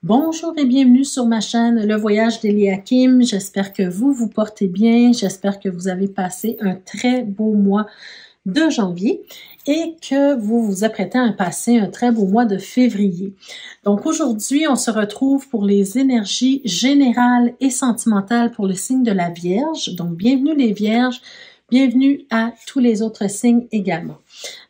Bonjour et bienvenue sur ma chaîne Le Voyage d'Eliakim. J'espère que vous portez bien. J'espère que vous avez passé un très beau mois de janvier et que vous vous apprêtez à passer un très beau mois de février. Donc aujourd'hui, on se retrouve pour les énergies générales et sentimentales pour le signe de la Vierge. Donc bienvenue les Vierges. Bienvenue à tous les autres signes également.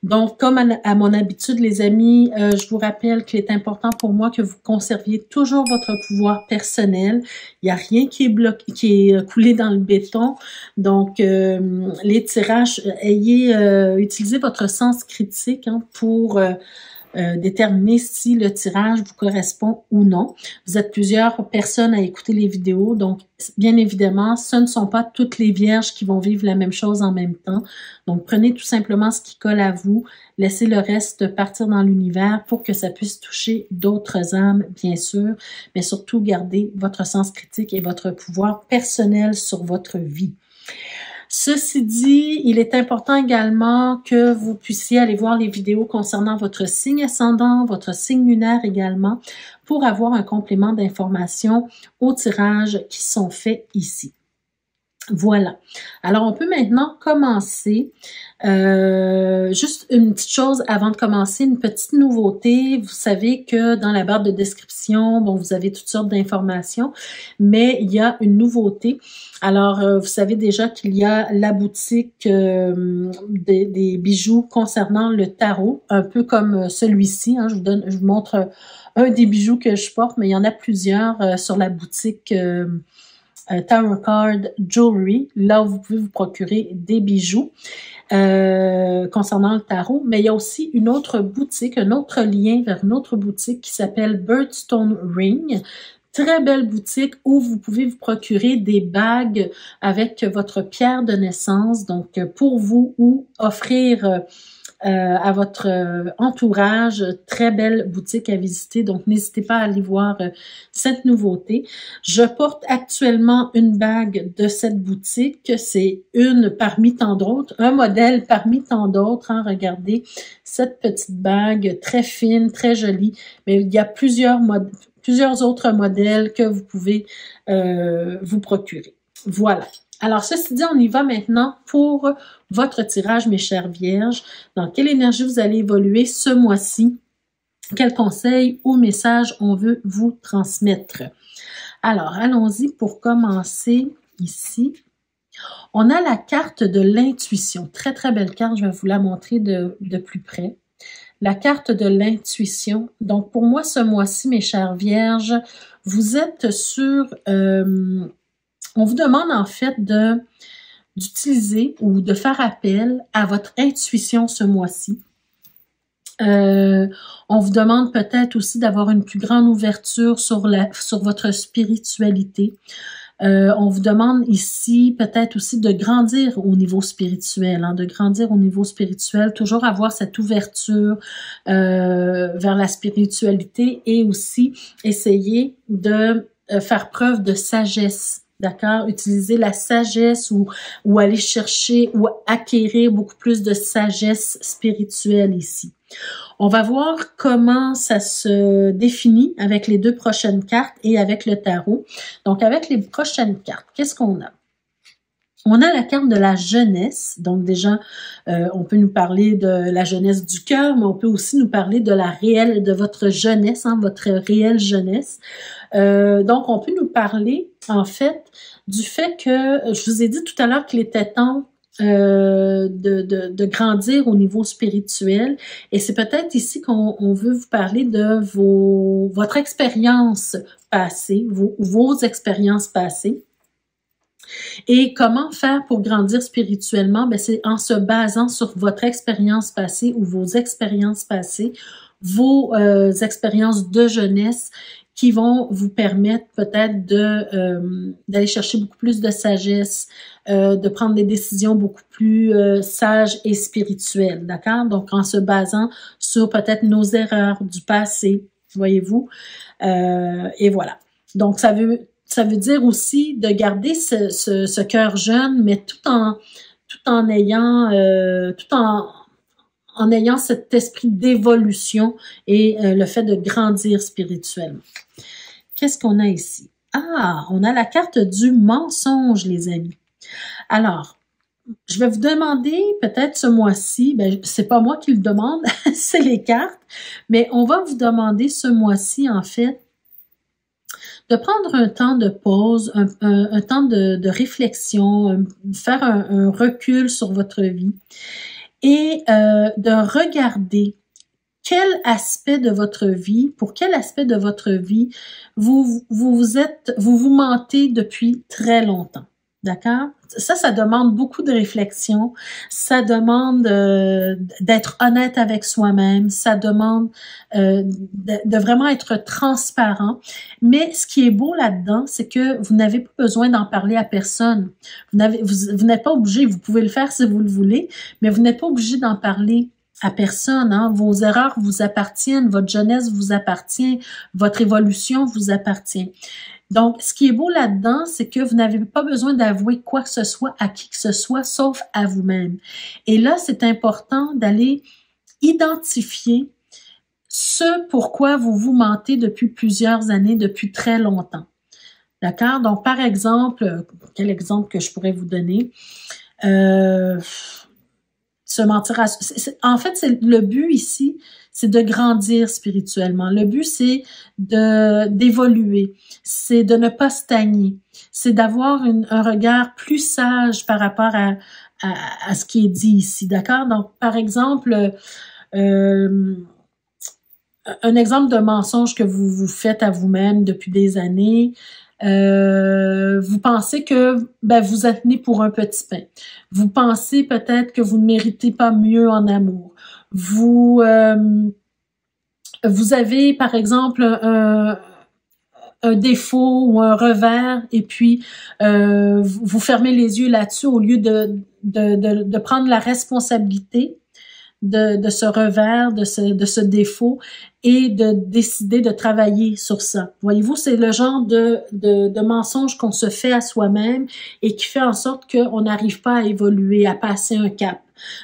Donc, comme à mon habitude, les amis, je vous rappelle qu'il est important pour moi que vous conserviez toujours votre pouvoir personnel. Il n'y a rien qui est bloqué, qui est coulé dans le béton. Donc, les tirages, utilisez votre sens critique pour déterminer si le tirage vous correspond ou non. Vous êtes plusieurs personnes à écouter les vidéos, donc bien évidemment, ce ne sont pas toutes les vierges qui vont vivre la même chose en même temps. Donc prenez tout simplement ce qui colle à vous, laissez le reste partir dans l'univers pour que ça puisse toucher d'autres âmes, bien sûr, mais surtout gardez votre sens critique et votre pouvoir personnel sur votre vie. Ceci dit, il est important également que vous puissiez aller voir les vidéos concernant votre signe ascendant, votre signe lunaire également, pour avoir un complément d'informations aux tirages qui sont faits ici. Voilà. Alors, on peut maintenant commencer. Juste une petite chose avant de commencer, une petite nouveauté. Vous savez que dans la barre de description, bon, vous avez toutes sortes d'informations, mais il y a une nouveauté. Alors, vous savez déjà qu'il y a la boutique des bijoux concernant le tarot, un peu comme celui-ci. Hein, je vous montre un des bijoux que je porte, mais il y en a plusieurs sur la boutique Tarot Card Jewelry, là où vous pouvez vous procurer des bijoux concernant le tarot, mais il y a aussi une autre boutique, un autre lien vers une autre boutique qui s'appelle Birdstone Ring. Très belle boutique où vous pouvez vous procurer des bagues avec votre pierre de naissance, donc pour vous ou offrir à votre entourage. Très belle boutique à visiter, donc n'hésitez pas à aller voir cette nouveauté. Je porte actuellement une bague de cette boutique, c'est une parmi tant d'autres, un modèle parmi tant d'autres. Hein. Regardez cette petite bague très fine, très jolie, mais il y a plusieurs autres modèles que vous pouvez vous procurer. Voilà. Alors, ceci dit, on y va maintenant pour votre tirage, mes chères vierges. Dans quelle énergie vous allez évoluer ce mois-ci? Quels conseils ou messages on veut vous transmettre? Alors, allons-y pour commencer ici. On a la carte de l'intuition. Très, très belle carte. Je vais vous la montrer de plus près. La carte de l'intuition. Donc, pour moi, ce mois-ci, mes chères vierges, vous êtes sur... on vous demande en fait d'utiliser ou de faire appel à votre intuition ce mois-ci. On vous demande peut-être aussi d'avoir une plus grande ouverture sur votre spiritualité. On vous demande ici peut-être aussi de grandir au niveau spirituel, hein, de grandir au niveau spirituel, toujours avoir cette ouverture vers la spiritualité et aussi essayer de faire preuve de sagesse. D'accord? Utiliser la sagesse ou aller chercher ou acquérir beaucoup plus de sagesse spirituelle ici. On va voir comment ça se définit avec les deux prochaines cartes et avec le tarot. Donc, avec les prochaines cartes, qu'est-ce qu'on a? On a la carte de la jeunesse, donc déjà, on peut nous parler de la jeunesse du cœur, mais on peut aussi nous parler de votre jeunesse, hein, votre réelle jeunesse. Donc, on peut nous parler, en fait, du fait que, je vous ai dit tout à l'heure qu'il était temps de grandir au niveau spirituel, et c'est peut-être ici qu'on veut vous parler de votre expérience passée, vos expériences passées. Et comment faire pour grandir spirituellement? Ben, c'est en se basant sur votre expérience passée ou vos expériences passées, vos expériences de jeunesse qui vont vous permettre peut-être d'aller chercher beaucoup plus de sagesse, de prendre des décisions beaucoup plus sages et spirituelles, d'accord? Donc, en se basant sur peut-être nos erreurs du passé, voyez-vous? Et voilà. Donc, ça veut dire aussi de garder ce cœur jeune, mais tout en ayant cet esprit d'évolution et le fait de grandir spirituellement. qu'est-ce qu'on a ici? Ah, on a la carte du mensonge, les amis. Alors, je vais vous demander peut-être ce mois-ci, ben c'est pas moi qui le demande, c'est les cartes, mais on va vous demander ce mois-ci, en fait, de prendre un temps de pause, un temps de réflexion, faire un recul sur votre vie et de regarder quel aspect de votre vie, pour quel aspect de votre vie vous vous mentez depuis très longtemps. D'accord? Ça demande beaucoup de réflexion. Ça demande d'être honnête avec soi-même. Ça demande de vraiment être transparent. Mais ce qui est beau là-dedans, c'est que vous n'avez pas besoin d'en parler à personne. Vous n'êtes pas obligé, vous pouvez le faire si vous le voulez, mais vous n'êtes pas obligé d'en parler à personne, hein. Vos erreurs vous appartiennent, votre jeunesse vous appartient, votre évolution vous appartient. Donc, ce qui est beau là-dedans, c'est que vous n'avez pas besoin d'avouer quoi que ce soit à qui que ce soit, sauf à vous-même. Et là, c'est important d'aller identifier ce pourquoi vous vous mentez depuis plusieurs années, depuis très longtemps. D'accord? Donc, par exemple, quel exemple que je pourrais vous donner? Se mentir à... En fait, c'est le but ici, c'est de grandir spirituellement. Le but, c'est d'évoluer, c'est de ne pas stagner, c'est d'avoir un regard plus sage par rapport à ce qui est dit ici, d'accord? Donc, par exemple, un exemple de mensonge que vous faites à vous-même depuis des années, vous pensez que vous êtes né pour un petit pain. Vous pensez peut-être que vous ne méritez pas mieux en amour. Vous avez, par exemple, un défaut ou un revers et puis vous fermez les yeux là-dessus au lieu de prendre la responsabilité de ce revers, de ce défaut et de décider de travailler sur ça. Voyez-vous, c'est le genre de mensonge qu'on se fait à soi-même et qui fait en sorte qu'on n'arrive pas à évoluer, à passer un cap.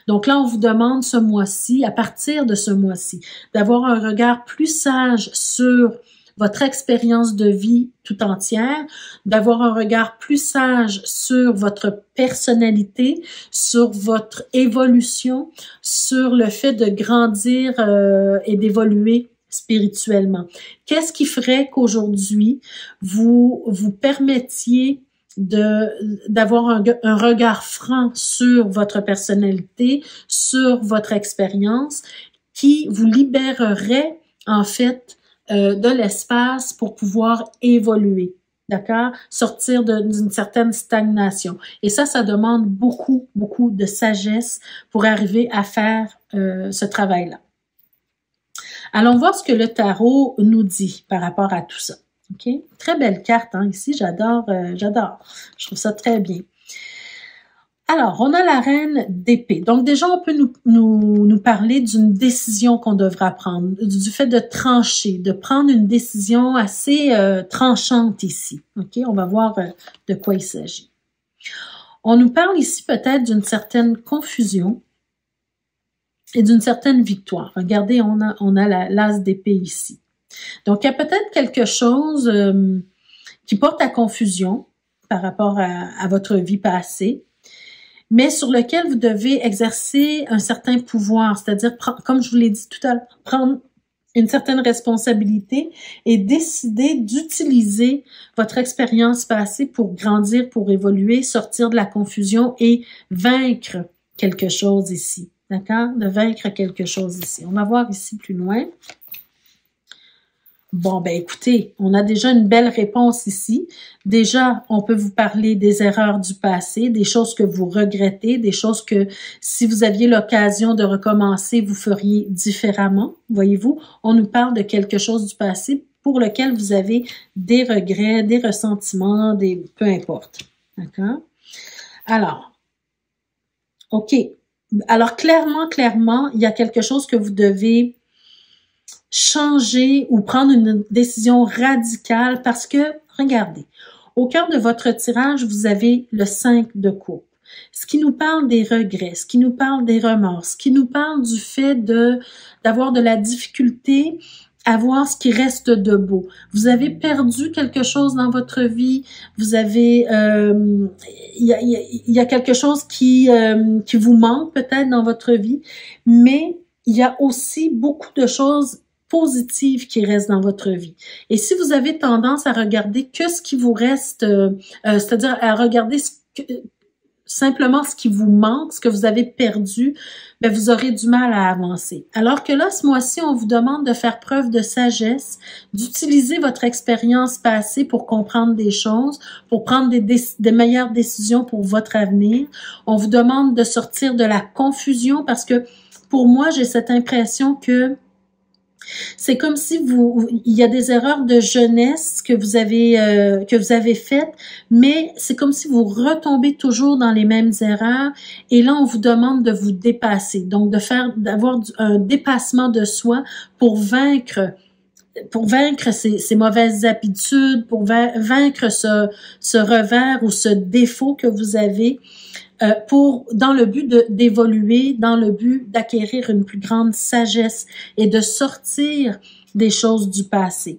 Donc là, on vous demande ce mois-ci, à partir de ce mois-ci, d'avoir un regard plus sage sur votre expérience de vie tout entière, d'avoir un regard plus sage sur votre personnalité, sur votre évolution, sur le fait de grandir et d'évoluer spirituellement. Qu'est-ce qui ferait qu'aujourd'hui, vous permettiez d'avoir un regard franc sur votre personnalité, sur votre expérience, qui vous libérerait en fait de l'espace pour pouvoir évoluer, d'accord? Sortir d'une certaine stagnation. Et ça demande beaucoup, beaucoup de sagesse pour arriver à faire ce travail-là. Allons voir ce que le tarot nous dit par rapport à tout ça. OK? Très belle carte, hein, ici, j'adore. Je trouve ça très bien. Alors, on a la reine d'épée. Donc, déjà, on peut nous parler d'une décision qu'on devra prendre, du fait de trancher, de prendre une décision assez tranchante ici. OK? On va voir de quoi il s'agit. On nous parle ici peut-être d'une certaine confusion et d'une certaine victoire. Regardez, on a l'as d'épée ici. Donc, il y a peut-être quelque chose qui porte à confusion par rapport à votre vie passée, mais sur lequel vous devez exercer un certain pouvoir, c'est-à-dire, comme je vous l'ai dit tout à l'heure, prendre une certaine responsabilité et décider d'utiliser votre expérience passée pour grandir, pour évoluer, sortir de la confusion et vaincre quelque chose ici, d'accord? De vaincre quelque chose ici. On va voir ici plus loin. Bon, ben écoutez, on a déjà une belle réponse ici. Déjà, on peut vous parler des erreurs du passé, des choses que vous regrettez, des choses que si vous aviez l'occasion de recommencer, vous feriez différemment. Voyez-vous, on nous parle de quelque chose du passé pour lequel vous avez des regrets, des ressentiments, peu importe. D'accord? Alors, OK. Alors, clairement, il y a quelque chose que vous devez changer ou prendre une décision radicale parce que, regardez, au cœur de votre tirage, vous avez le 5 de coupe. Ce qui nous parle des regrets, ce qui nous parle des remords, ce qui nous parle du fait d'avoir de la difficulté à voir ce qui reste de beau. Vous avez perdu quelque chose dans votre vie, vous avez, il y a quelque chose qui vous manque peut-être dans votre vie, mais il y a aussi beaucoup de choses positives qui restent dans votre vie. Et si vous avez tendance à regarder que ce qui vous reste, c'est-à-dire à regarder simplement ce qui vous manque, ce que vous avez perdu, ben vous aurez du mal à avancer. Alors que là, ce mois-ci, on vous demande de faire preuve de sagesse, d'utiliser votre expérience passée pour comprendre des choses, pour prendre des meilleures décisions pour votre avenir. On vous demande de sortir de la confusion parce que pour moi, j'ai cette impression que c'est comme si il y a des erreurs de jeunesse que vous avez faites, mais c'est comme si vous retombez toujours dans les mêmes erreurs. Et là, on vous demande de vous dépasser, donc d'avoir un dépassement de soi pour vaincre ces mauvaises habitudes, pour vaincre ce revers ou ce défaut que vous avez. Dans le but d'évoluer, dans le but d'acquérir une plus grande sagesse et de sortir des choses du passé.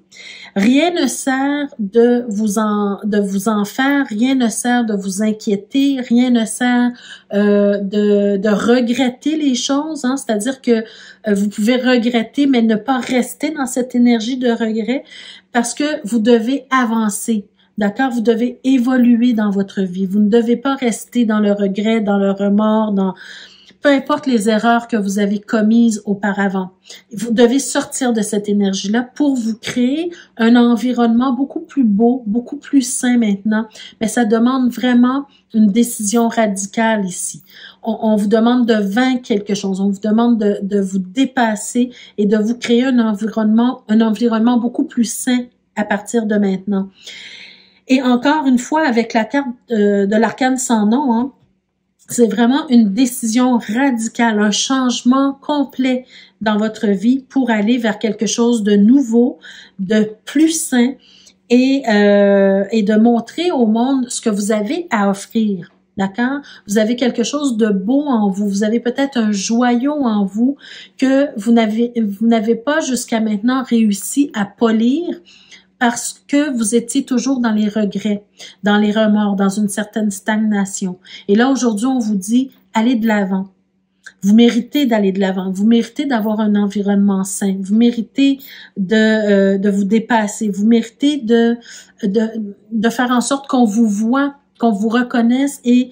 Rien ne sert de vous en faire, rien ne sert de vous inquiéter, rien ne sert de regretter les choses, hein, c'est-à-dire que vous pouvez regretter mais ne pas rester dans cette énergie de regret parce que vous devez avancer. D'accord? Vous devez évoluer dans votre vie. Vous ne devez pas rester dans le regret, dans le remords, peu importe les erreurs que vous avez commises auparavant. Vous devez sortir de cette énergie-là pour vous créer un environnement beaucoup plus beau, beaucoup plus sain maintenant. Mais ça demande vraiment une décision radicale ici. On vous demande de vaincre quelque chose. On vous demande de vous dépasser et de vous créer un environnement beaucoup plus sain à partir de maintenant. Et encore une fois, avec la carte de l'arcane sans nom, hein, c'est vraiment une décision radicale, un changement complet dans votre vie pour aller vers quelque chose de nouveau, de plus sain et de montrer au monde ce que vous avez à offrir. D'accord? Vous avez quelque chose de beau en vous. Vous avez peut-être un joyau en vous que vous n'avez pas jusqu'à maintenant réussi à polir, parce que vous étiez toujours dans les regrets, dans les remords, dans une certaine stagnation. Et là, aujourd'hui, on vous dit, allez de l'avant. Vous méritez d'aller de l'avant. Vous méritez d'avoir un environnement sain. Vous méritez de vous dépasser. Vous méritez de faire en sorte qu'on vous voit, qu'on vous reconnaisse et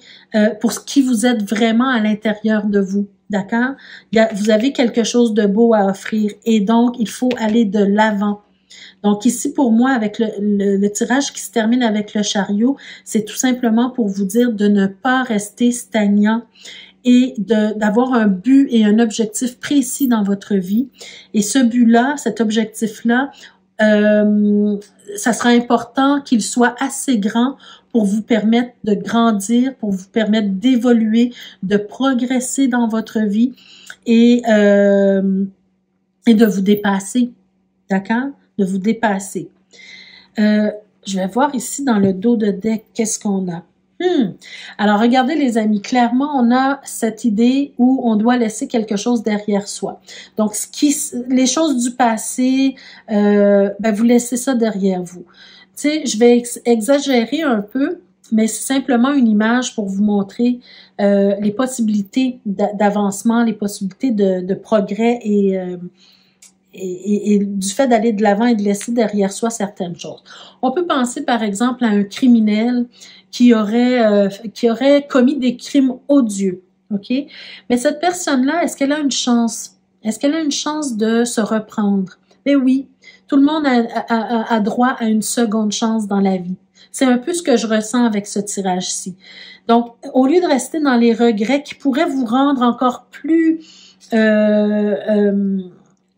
pour ce qui vous êtes vraiment à l'intérieur de vous. D'accord? Vous avez quelque chose de beau à offrir et donc, il faut aller de l'avant. Donc ici, pour moi, avec le tirage qui se termine avec le chariot, c'est tout simplement pour vous dire de ne pas rester stagnant et d'avoir un but et un objectif précis dans votre vie. Et ce but-là, cet objectif-là, ça sera important qu'il soit assez grand pour vous permettre de grandir, pour vous permettre d'évoluer, de progresser dans votre vie et de vous dépasser. D'accord? De vous dépasser. Je vais voir ici dans le dos de deck, qu'est-ce qu'on a? Alors, regardez les amis, clairement, on a cette idée où on doit laisser quelque chose derrière soi. Donc, les choses du passé, vous laissez ça derrière vous. Tu sais, je vais exagérer un peu, mais c'est simplement une image pour vous montrer les possibilités d'avancement, les possibilités de progrès et du fait d'aller de l'avant et de laisser derrière soi certaines choses. On peut penser par exemple à un criminel qui aurait commis des crimes odieux, ok? Mais cette personne-là, est-ce qu'elle a une chance? Est-ce qu'elle a une chance de se reprendre? Ben oui, tout le monde a droit à une seconde chance dans la vie. C'est un peu ce que je ressens avec ce tirage-ci. Donc, au lieu de rester dans les regrets qui pourraient vous rendre encore plus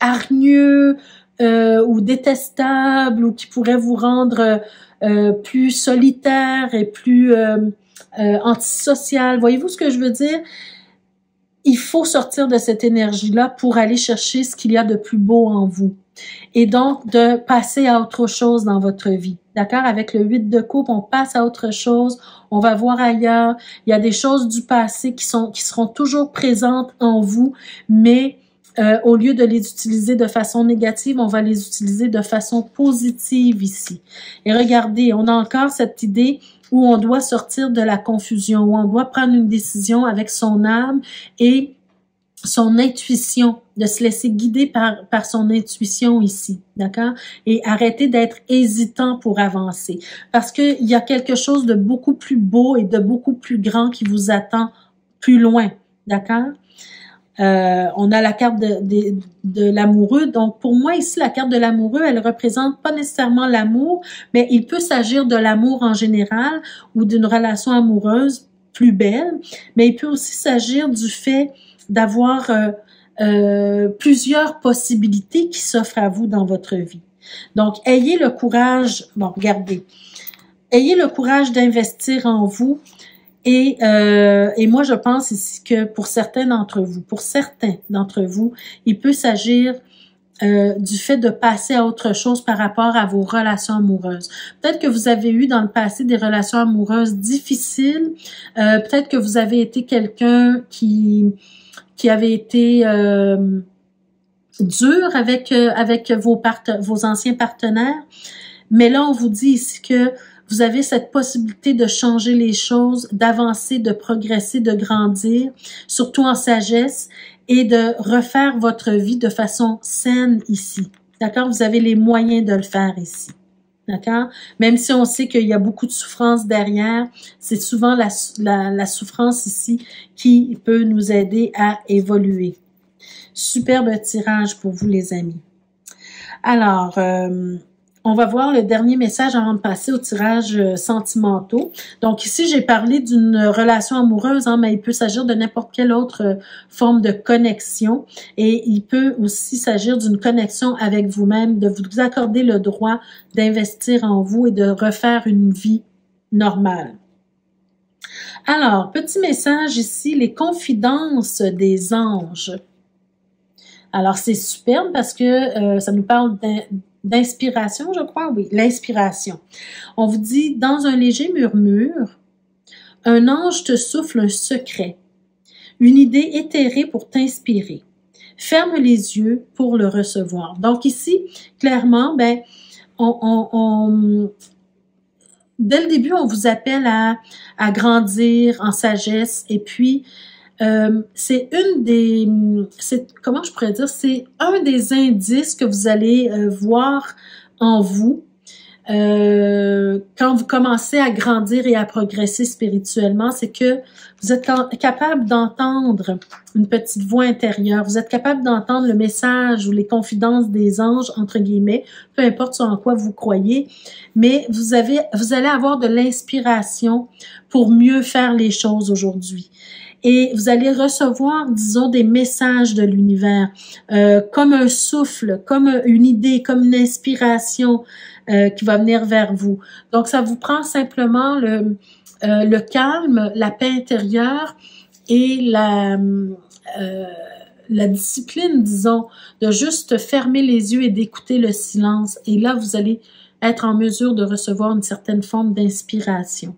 hargneux ou détestable ou qui pourrait vous rendre plus solitaire et plus antisocial. Voyez-vous ce que je veux dire? Il faut sortir de cette énergie-là pour aller chercher ce qu'il y a de plus beau en vous. Et donc, de passer à autre chose dans votre vie. D'accord? Avec le 8 de coupe, on passe à autre chose. On va voir ailleurs. Il y a des choses du passé qui seront toujours présentes en vous, mais au lieu de les utiliser de façon négative, on va les utiliser de façon positive ici. Et regardez, on a encore cette idée où on doit sortir de la confusion, où on doit prendre une décision avec son âme et son intuition, de se laisser guider par son intuition ici, d'accord? Et arrêter d'être hésitant pour avancer. Parce qu'il y a quelque chose de beaucoup plus beau et de beaucoup plus grand qui vous attend plus loin, d'accord? On a la carte de l'amoureux. Donc, pour moi, ici, la carte de l'amoureux, elle représente pas nécessairement l'amour, mais il peut s'agir de l'amour en général ou d'une relation amoureuse plus belle, mais il peut aussi s'agir du fait d'avoir plusieurs possibilités qui s'offrent à vous dans votre vie. Donc, ayez le courage, bon, regardez, ayez le courage d'investir en vous. Et moi, je pense ici que pour certains d'entre vous, il peut s'agir du fait de passer à autre chose par rapport à vos relations amoureuses. Peut-être que vous avez eu dans le passé des relations amoureuses difficiles. Peut-être que vous avez été quelqu'un qui avait été dur avec vos anciens partenaires. Mais là, on vous dit ici que vous avez cette possibilité de changer les choses, d'avancer, de progresser, de grandir, surtout en sagesse, et de refaire votre vie de façon saine ici. D'accord? Vous avez les moyens de le faire ici. D'accord? Même si on sait qu'il y a beaucoup de souffrance derrière, c'est souvent la souffrance ici qui peut nous aider à évoluer. Superbe tirage pour vous, les amis. Alors, on va voir le dernier message avant de passer au tirage sentimentaux. Donc ici, j'ai parlé d'une relation amoureuse, hein, mais il peut s'agir de n'importe quelle autre forme de connexion. Et il peut aussi s'agir d'une connexion avec vous-même, de vous accorder le droit d'investir en vous et de refaire une vie normale. Alors, petit message ici, les confidences des anges. Alors, c'est superbe parce que ça nous parle d'inspiration, je crois, oui, l'inspiration. On vous dit, dans un léger murmure, un ange te souffle un secret, une idée éthérée pour t'inspirer. Ferme les yeux pour le recevoir. Donc ici, clairement, ben, dès le début, on vous appelle à grandir en sagesse et puis c'est comment je pourrais dire, c'est un des indices que vous allez voir en vous quand vous commencez à grandir et à progresser spirituellement, c'est que vous êtes capable d'entendre une petite voix intérieure, vous êtes capable d'entendre le message ou les confidences des anges, entre guillemets, peu importe en quoi vous croyez, mais vous allez avoir de l'inspiration pour mieux faire les choses aujourd'hui. Et vous allez recevoir, disons, des messages de l'univers, comme un souffle, comme une idée, comme une inspiration qui va venir vers vous. Donc, ça vous prend simplement le calme, la paix intérieure et la discipline, disons, de juste fermer les yeux et d'écouter le silence. Et là, vous allez être en mesure de recevoir une certaine forme d'inspiration.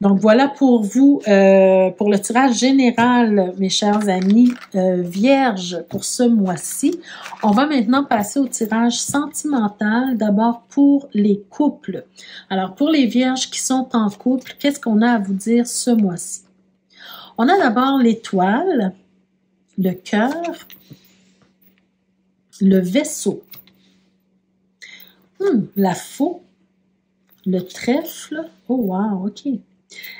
Donc, voilà pour vous, pour le tirage général, mes chers amis vierges, pour ce mois-ci. On va maintenant passer au tirage sentimental, d'abord pour les couples. Alors, pour les vierges qui sont en couple, qu'est-ce qu'on a à vous dire ce mois-ci? On a d'abord l'étoile, le cœur, le vaisseau, la faux, le trèfle, oh wow, ok.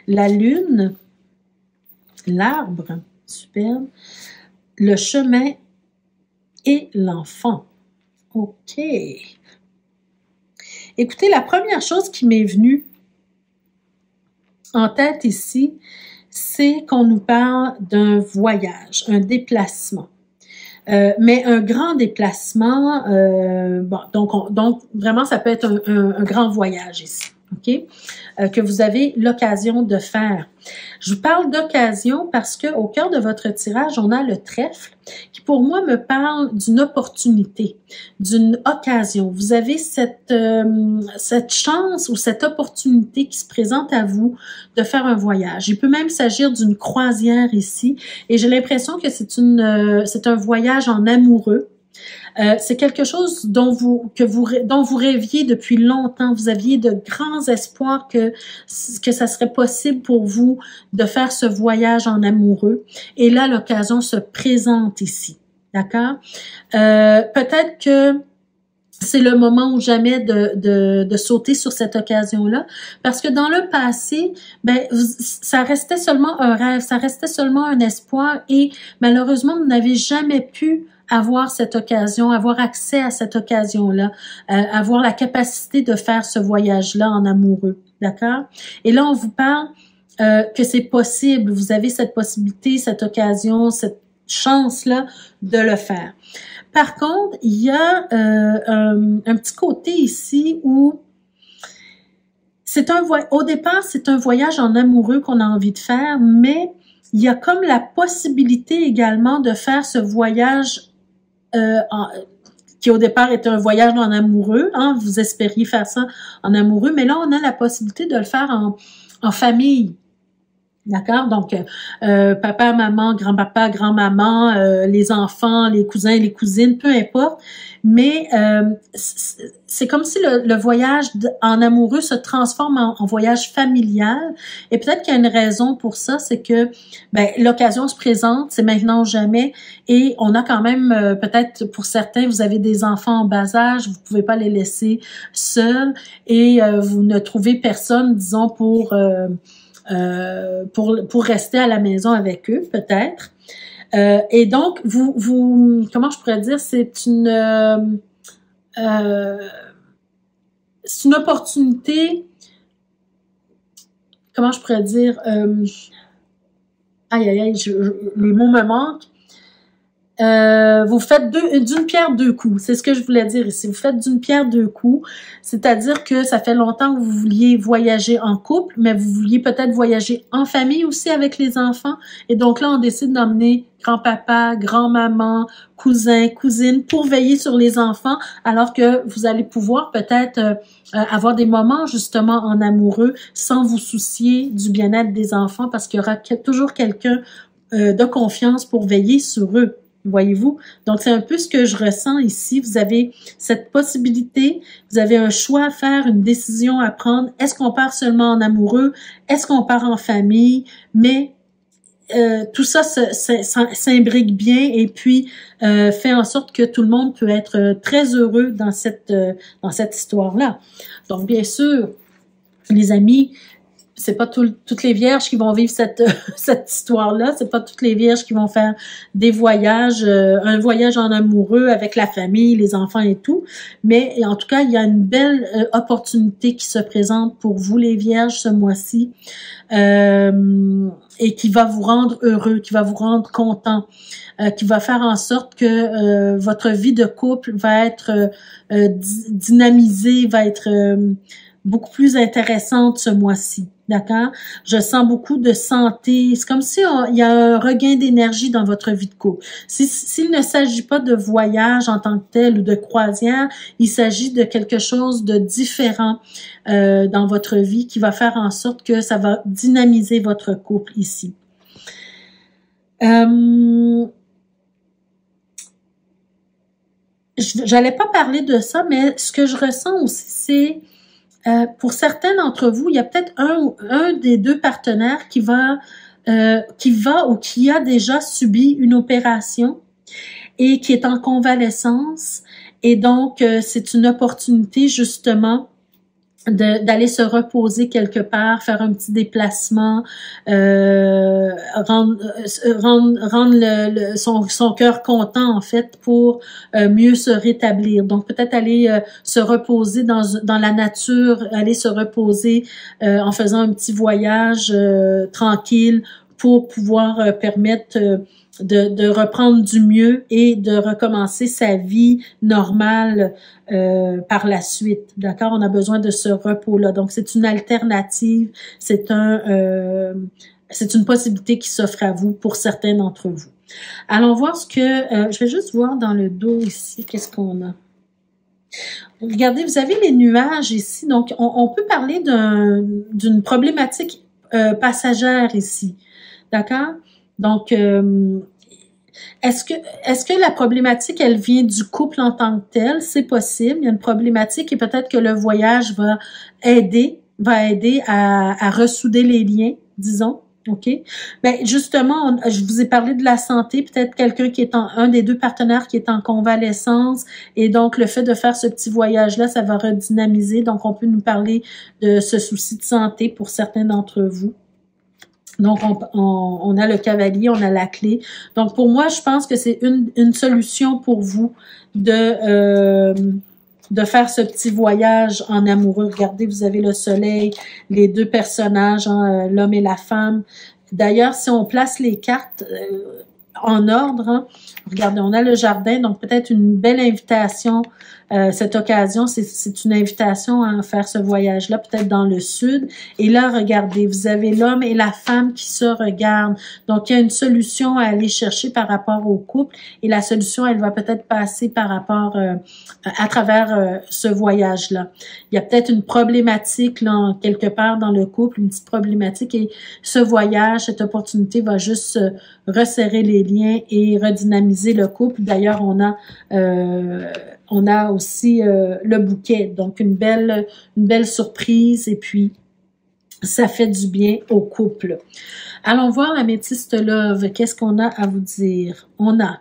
La lune, l'arbre, superbe, le chemin et l'enfant. OK. Écoutez, la première chose qui m'est venue en tête ici, c'est qu'on nous parle d'un voyage, un déplacement. Mais un grand déplacement, bon, donc vraiment, ça peut être un grand voyage ici. OK? Que vous avez l'occasion de faire. Je vous parle d'occasion parce que au cœur de votre tirage, on a le trèfle qui, pour moi, me parle d'une opportunité, d'une occasion. Vous avez cette chance ou cette opportunité qui se présente à vous de faire un voyage. Il peut même s'agir d'une croisière ici et j'ai l'impression que c'est un voyage en amoureux. C'est quelque chose dont vous rêviez depuis longtemps. Vous aviez de grands espoirs que ça serait possible pour vous de faire ce voyage en amoureux. Et là, l'occasion se présente ici. D'accord? Peut-être que c'est le moment ou jamais de sauter sur cette occasion-là, parce que dans le passé, ça restait seulement un rêve, ça restait seulement un espoir, et malheureusement, vous n'avez jamais pu avoir cette occasion, avoir accès à cette occasion-là, avoir la capacité de faire ce voyage-là en amoureux, d'accord? Et là, on vous parle que c'est possible, vous avez cette possibilité, cette occasion, cette chance-là de le faire. Par contre, il y a un petit côté ici où au départ, c'est un voyage en amoureux qu'on a envie de faire, mais il y a comme la possibilité également de faire ce voyage qui au départ était un voyage en amoureux, hein, vous espériez faire ça en amoureux, mais là, on a la possibilité de le faire en famille. D'accord? Donc, papa, maman, grand-papa, grand-maman, les enfants, les cousins, les cousines, peu importe. Mais c'est comme si le voyage en amoureux se transforme en voyage familial. Et peut-être qu'il y a une raison pour ça, c'est que l'occasion se présente, c'est maintenant ou jamais. Et on a quand même, peut-être pour certains, vous avez des enfants en bas âge, vous pouvez pas les laisser seuls. Et vous ne trouvez personne, disons, pour rester à la maison avec eux, peut-être. Et donc, vous, comment je pourrais dire, c'est une opportunité, comment je pourrais dire, les mots me manquent. Vous faites d'une pierre deux coups. C'est ce que je voulais dire ici. Vous faites d'une pierre deux coups. C'est-à-dire que ça fait longtemps que vous vouliez voyager en couple, mais vous vouliez peut-être voyager en famille aussi avec les enfants. Et donc là, on décide d'emmener grand-papa, grand-maman, cousin, cousine pour veiller sur les enfants, alors que vous allez pouvoir peut-être avoir des moments justement en amoureux sans vous soucier du bien-être des enfants parce qu'il y aura toujours quelqu'un de confiance pour veiller sur eux. Voyez-vous? Donc, c'est un peu ce que je ressens ici. Vous avez cette possibilité, vous avez un choix à faire, une décision à prendre. Est-ce qu'on part seulement en amoureux? Est-ce qu'on part en famille? Mais tout ça s'imbrique bien et puis fait en sorte que tout le monde peut être très heureux dans cette histoire-là. Donc, bien sûr, les amis, c'est pas toutes les vierges qui vont vivre cette histoire-là. C'est pas toutes les vierges qui vont faire des voyages, un voyage en amoureux avec la famille, les enfants et tout. Mais en tout cas, il y a une belle opportunité qui se présente pour vous, les vierges, ce mois-ci, et qui va vous rendre heureux, qui va vous rendre content, qui va faire en sorte que votre vie de couple va être dynamisée, va être beaucoup plus intéressante ce mois-ci. D'accord? Je sens beaucoup de santé. C'est comme si il y a un regain d'énergie dans votre vie de couple. S'il ne s'agit pas de voyage en tant que tel ou de croisière, il s'agit de quelque chose de différent dans votre vie qui va faire en sorte que ça va dynamiser votre couple ici. J'allais pas parler de ça, mais ce que je ressens aussi, c'est pour certains d'entre vous, il y a peut-être un des deux partenaires qui va ou qui a déjà subi une opération et qui est en convalescence. Et donc, c'est une opportunité justement d'aller se reposer quelque part, faire un petit déplacement, rendre son cœur content en fait pour mieux se rétablir. Donc peut-être aller se reposer dans la nature, aller se reposer en faisant un petit voyage tranquille pour pouvoir permettre de reprendre du mieux et de recommencer sa vie normale par la suite. D'accord? On a besoin de ce repos-là. Donc, c'est une alternative, c'est une possibilité qui s'offre à vous pour certains d'entre vous. Allons voir ce que... je vais juste voir dans le dos ici, qu'est-ce qu'on a. Regardez, vous avez les nuages ici. Donc, on peut parler d'une problématique passagère ici. D'accord? Donc, est-ce que la problématique, elle vient du couple en tant que tel? C'est possible. Il y a une problématique et peut-être que le voyage va aider à ressouder les liens, disons. OK? Ben, justement, je vous ai parlé de la santé, peut-être quelqu'un qui est un des deux partenaires qui est en convalescence, et donc le fait de faire ce petit voyage-là, ça va redynamiser. Donc, on peut nous parler de ce souci de santé pour certains d'entre vous. Donc, on a le cavalier, on a la clé. Donc, pour moi, je pense que c'est une solution pour vous de faire ce petit voyage en amoureux. Regardez, vous avez le soleil, les deux personnages, hein, l'homme et la femme. D'ailleurs, si on place les cartes en ordre, hein, regardez, on a le jardin, donc peut-être une belle invitation. Cette occasion, c'est une invitation à faire ce voyage-là, peut-être dans le sud. Et là, regardez, vous avez l'homme et la femme qui se regardent. Donc, il y a une solution à aller chercher par rapport au couple. Et la solution, elle va peut-être passer par rapport à travers ce voyage-là. Il y a peut-être une problématique là, quelque part dans le couple, une petite problématique. Et ce voyage, cette opportunité va juste resserrer les liens et redynamiser le couple. D'ailleurs, on a aussi le bouquet, donc une belle surprise et puis ça fait du bien au couple. Allons voir l'améthyste love. Qu'est-ce qu'on a à vous dire? On a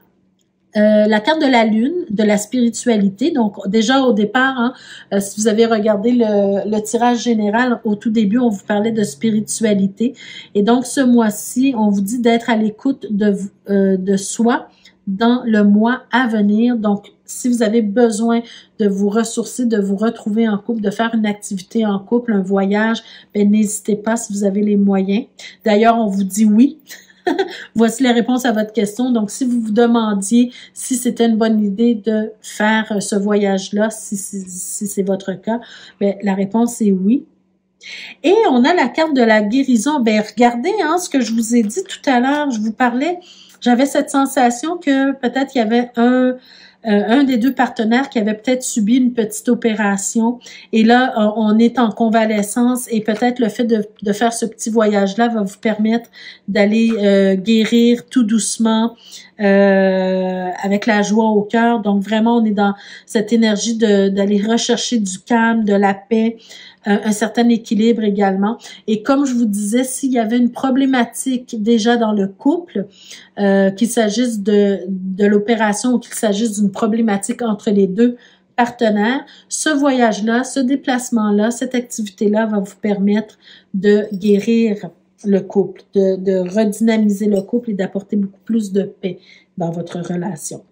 la carte de la lune, de la spiritualité. Donc déjà au départ, hein, si vous avez regardé le tirage général, au tout début, on vous parlait de spiritualité. Et donc ce mois-ci, on vous dit d'être à l'écoute de soi dans le mois à venir. Donc, si vous avez besoin de vous ressourcer, de vous retrouver en couple, de faire une activité en couple, un voyage, ben n'hésitez pas si vous avez les moyens. D'ailleurs, on vous dit oui. Voici les réponses à votre question. Donc, si vous vous demandiez si c'était une bonne idée de faire ce voyage-là, si c'est votre cas, ben la réponse est oui. Et on a la carte de la guérison. Ben regardez, hein, ce que je vous ai dit tout à l'heure, je vous parlais, j'avais cette sensation que peut-être il y avait un des deux partenaires qui avait peut-être subi une petite opération et là, on est en convalescence et peut-être le fait de faire ce petit voyage-là va vous permettre d'aller guérir tout doucement avec la joie au cœur. Donc vraiment, on est dans cette énergie d'aller rechercher du calme, de la paix, un certain équilibre également. Et comme je vous disais, s'il y avait une problématique déjà dans le couple, qu'il s'agisse de l'opération ou qu'il s'agisse d'une problématique entre les deux partenaires, ce voyage-là, ce déplacement-là, cette activité-là va vous permettre de guérir le couple, de redynamiser le couple et d'apporter beaucoup plus de paix dans votre relation.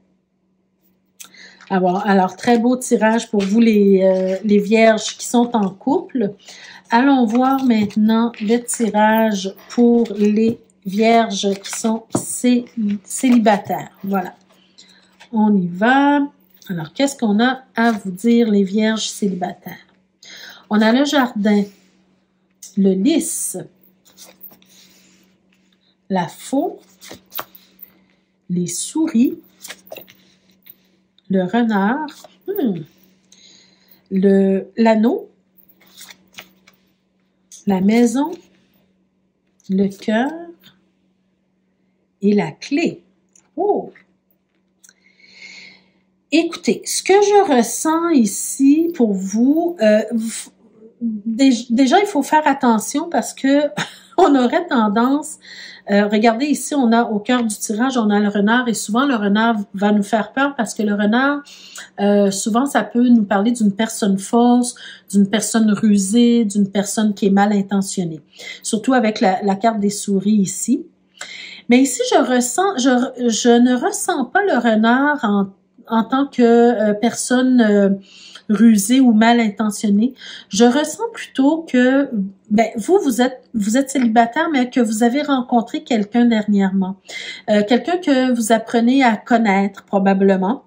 Alors, très beau tirage pour vous les vierges qui sont en couple. Allons voir maintenant le tirage pour les vierges qui sont célibataires. Voilà. On y va. Alors, qu'est-ce qu'on a à vous dire, les vierges célibataires? On a le jardin, le lys, la faux, les souris, le renard, l'anneau, la maison, le cœur et la clé. Oh! Écoutez, ce que je ressens ici pour vous, déjà, il faut faire attention parce que on aurait tendance, regardez ici, on a au cœur du tirage, on a le renard et souvent le renard va nous faire peur parce que le renard, souvent ça peut nous parler d'une personne fausse, d'une personne rusée, d'une personne qui est mal intentionnée. Surtout avec la carte des souris ici. Mais ici, je ne ressens pas le renard en tant que personne rusé ou mal intentionné. Je ressens plutôt que vous êtes célibataire, mais que vous avez rencontré quelqu'un dernièrement. Quelqu'un que vous apprenez à connaître probablement.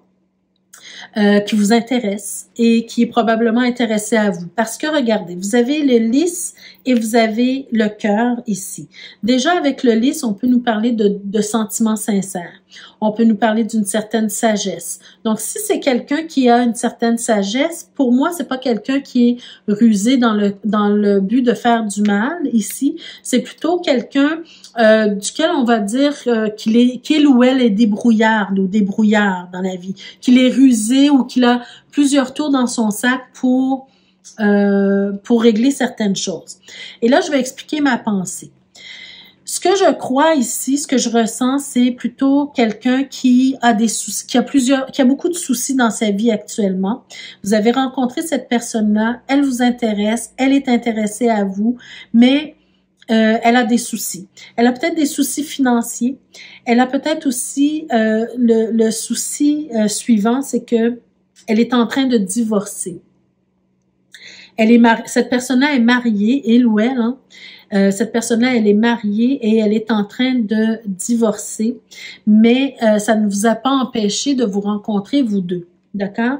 Qui vous intéresse et qui est probablement intéressé à vous. Parce que regardez, vous avez le lys et vous avez le cœur ici. Déjà avec le lys, on peut nous parler de sentiments sincères. On peut nous parler d'une certaine sagesse. Donc si c'est quelqu'un qui a une certaine sagesse, pour moi c'est pas quelqu'un qui est rusé dans le but de faire du mal ici. C'est plutôt quelqu'un duquel on va dire qu'il ou elle est débrouillarde ou débrouillard dans la vie, qu'il est rusé ou qu'il a plusieurs tours dans son sac pour régler certaines choses. Et là, je vais expliquer ma pensée. Ce que je crois ici, ce que je ressens, c'est plutôt quelqu'un qui a des soucis, qui a beaucoup de soucis dans sa vie actuellement. Vous avez rencontré cette personne-là, elle vous intéresse, elle est intéressée à vous, mais elle a des soucis. Elle a peut-être des soucis financiers. Elle a peut-être aussi le souci suivant, c'est que elle est en train de divorcer. Cette personne-là est mariée, elle ou elle, hein. Cette personne-là, elle est mariée et elle est en train de divorcer, mais ça ne vous a pas empêché de vous rencontrer, vous deux. D'accord?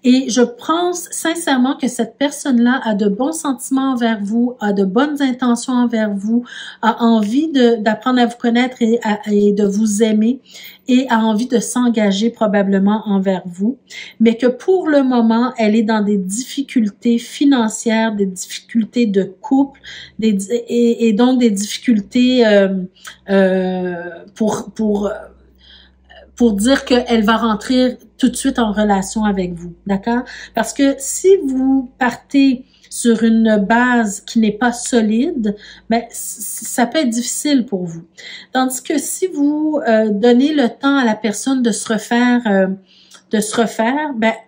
Et je pense sincèrement que cette personne-là a de bons sentiments envers vous, a de bonnes intentions envers vous, a envie d'apprendre à vous connaître et de vous aimer et a envie de s'engager probablement envers vous, mais que pour le moment, elle est dans des difficultés financières, des difficultés de couple, et donc des difficultés pour dire qu'elle va rentrer tout de suite en relation avec vous, d'accord? Parce que si vous partez sur une base qui n'est pas solide, ça peut être difficile pour vous. Tandis que si vous donnez le temps à la personne de se refaire,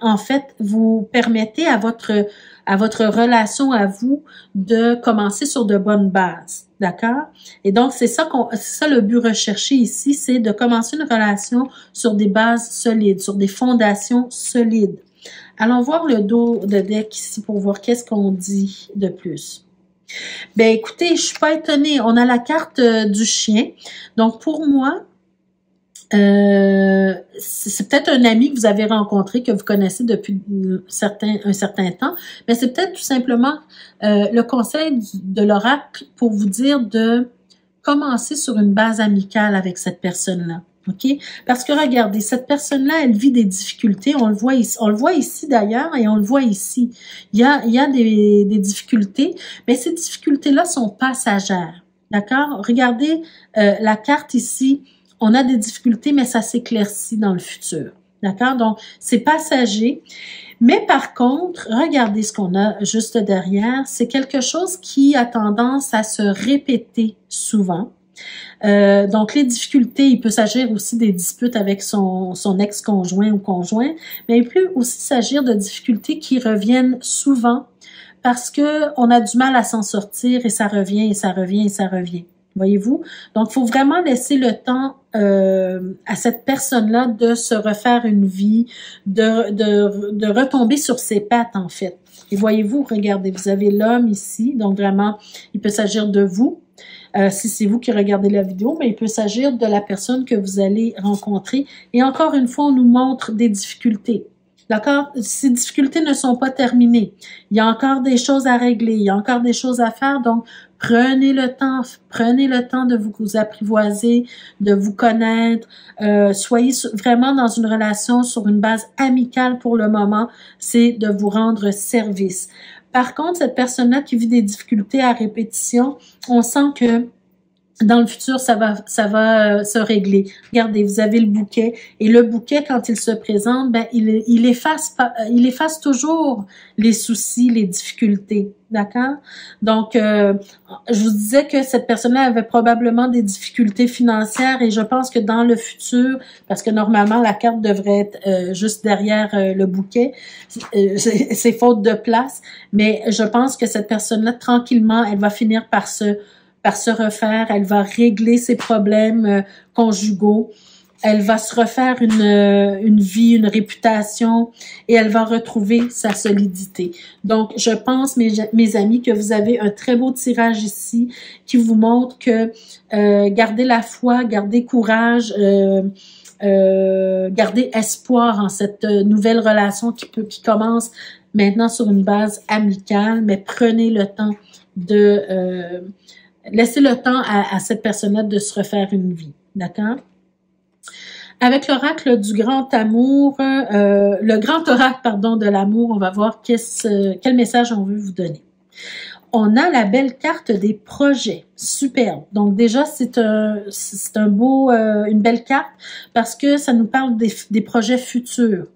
en fait, vous permettez à votre relation à vous de commencer sur de bonnes bases. D'accord? Et donc, c'est ça le but recherché ici, c'est de commencer une relation sur des bases solides, sur des fondations solides. Allons voir le dos de deck ici pour voir qu'est-ce qu'on dit de plus. Ben, écoutez, je suis pas étonnée. On a la carte du chien. Donc, pour moi, c'est peut-être un ami que vous avez rencontré, que vous connaissez depuis un certain temps, mais c'est peut-être tout simplement le conseil de l'oracle pour vous dire de commencer sur une base amicale avec cette personne-là. OK? Parce que regardez, cette personne-là, elle vit des difficultés. On le voit ici d'ailleurs et on le voit ici. Il y a des difficultés, mais ces difficultés-là sont passagères. D'accord? Regardez la carte ici. On a des difficultés, mais ça s'éclaircit dans le futur. D'accord? Donc, c'est passager. Mais par contre, regardez ce qu'on a juste derrière. C'est quelque chose qui a tendance à se répéter souvent. Donc, les difficultés, il peut s'agir aussi des disputes avec son ex-conjoint ou conjoint, mais il peut aussi s'agir de difficultés qui reviennent souvent parce que on a du mal à s'en sortir et ça revient et ça revient et ça revient. Voyez-vous? Donc, il faut vraiment laisser le temps à cette personne-là de se refaire une vie, de retomber sur ses pattes, en fait. Et voyez-vous, regardez, vous avez l'homme ici, donc vraiment, il peut s'agir de vous, si c'est vous qui regardez la vidéo, mais il peut s'agir de la personne que vous allez rencontrer. Et encore une fois, on nous montre des difficultés. D'accord? Ces difficultés ne sont pas terminées. Il y a encore des choses à régler, il y a encore des choses à faire, donc prenez le temps de vous apprivoiser, de vous connaître, soyez vraiment dans une relation sur une base amicale pour le moment, c'est de vous rendre service. Par contre, cette personne-là qui vit des difficultés à répétition, on sent que dans le futur, ça va se régler. Regardez, vous avez le bouquet et le bouquet, quand il se présente, il efface toujours les soucis, les difficultés. D'accord? Donc, je vous disais que cette personne-là avait probablement des difficultés financières et je pense que dans le futur, parce que normalement, la carte devrait être juste derrière le bouquet, c'est faute de place, mais je pense que cette personne-là, tranquillement, elle va finir par se refaire, elle va régler ses problèmes conjugaux elle va se refaire une vie, une réputation et elle va retrouver sa solidité. Donc, je pense, mes amis, que vous avez un très beau tirage ici qui vous montre que gardez la foi, gardez courage, gardez espoir en cette nouvelle relation qui commence maintenant sur une base amicale, mais prenez le temps de laisser le temps à cette personne-là de se refaire une vie. D'accord? Avec l'oracle du grand amour, le grand oracle, pardon, de l'amour, on va voir quel message on veut vous donner. On a la belle carte des projets. Superbe. Donc déjà, c'est une belle carte parce que ça nous parle des projets futurs.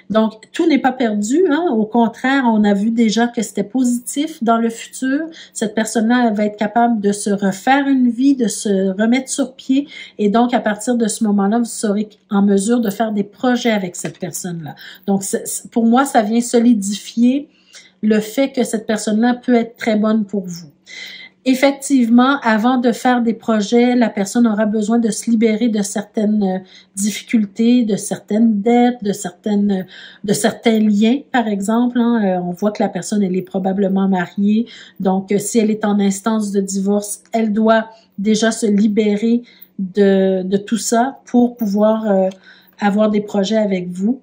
Donc, tout n'est pas perdu, hein. Au contraire, on a vu déjà que c'était positif dans le futur. Cette personne-là, elle va être capable de se refaire une vie, de se remettre sur pied. Et donc, à partir de ce moment-là, vous serez en mesure de faire des projets avec cette personne-là. Donc, pour moi, ça vient solidifier le fait que cette personne-là peut être très bonne pour vous. Effectivement, avant de faire des projets, la personne aura besoin de se libérer de certaines difficultés, de certaines dettes, de certains liens, par exemple. Hein. On voit que la personne, elle est probablement mariée. Donc, si elle est en instance de divorce, elle doit déjà se libérer de tout ça pour pouvoir avoir des projets avec vous.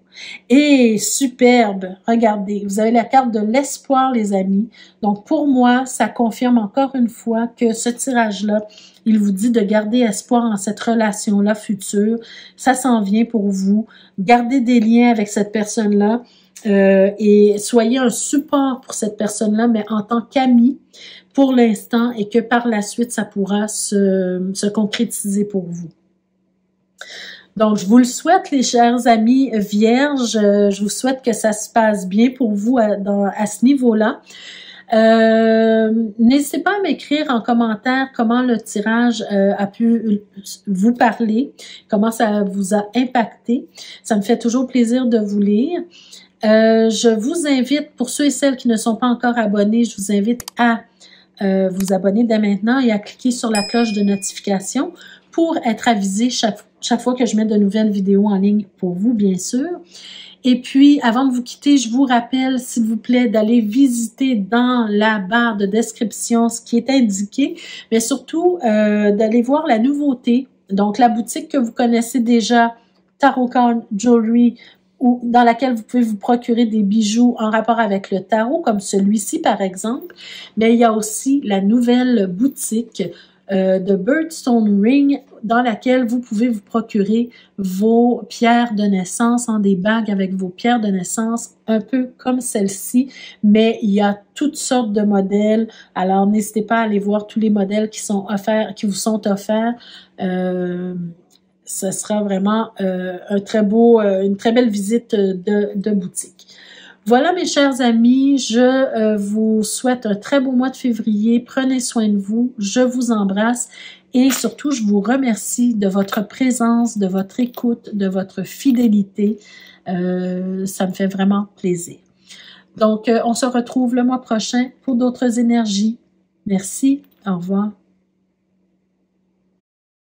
Et superbe, regardez, vous avez la carte de l'espoir, les amis. Donc, pour moi, ça confirme encore une fois que ce tirage-là, il vous dit de garder espoir en cette relation-là future. Ça s'en vient pour vous. Gardez des liens avec cette personne-là et soyez un support pour cette personne-là, mais en tant qu'ami pour l'instant et que par la suite, ça pourra se concrétiser pour vous. Donc, je vous le souhaite, les chers amis vierges. Je vous souhaite que ça se passe bien pour vous à ce niveau-là. N'hésitez pas à m'écrire en commentaire comment le tirage a pu vous parler, comment ça vous a impacté. Ça me fait toujours plaisir de vous lire. Je vous invite, pour ceux et celles qui ne sont pas encore abonnés, je vous invite à vous abonner dès maintenant et à cliquer sur la cloche de notification pour être avisé chaque fois que je mets de nouvelles vidéos en ligne pour vous, bien sûr. Et puis, avant de vous quitter, je vous rappelle, s'il vous plaît, d'aller visiter dans la barre de description ce qui est indiqué, mais surtout d'aller voir la nouveauté. Donc, la boutique que vous connaissez déjà, Tarot Card Jewelry, dans laquelle vous pouvez vous procurer des bijoux en rapport avec le tarot, comme celui-ci, par exemple. Mais il y a aussi la nouvelle boutique de Birdstone Ring, dans laquelle vous pouvez vous procurer vos pierres de naissance, des bagues avec vos pierres de naissance, un peu comme celle-ci, mais il y a toutes sortes de modèles. Alors, n'hésitez pas à aller voir tous les modèles qui vous sont offerts. Ce sera vraiment une très belle visite de boutique. Voilà, mes chers amis, je vous souhaite un très beau mois de février. Prenez soin de vous, je vous embrasse et surtout, je vous remercie de votre présence, de votre écoute, de votre fidélité. Ça me fait vraiment plaisir. Donc, on se retrouve le mois prochain pour d'autres énergies. Merci, au revoir.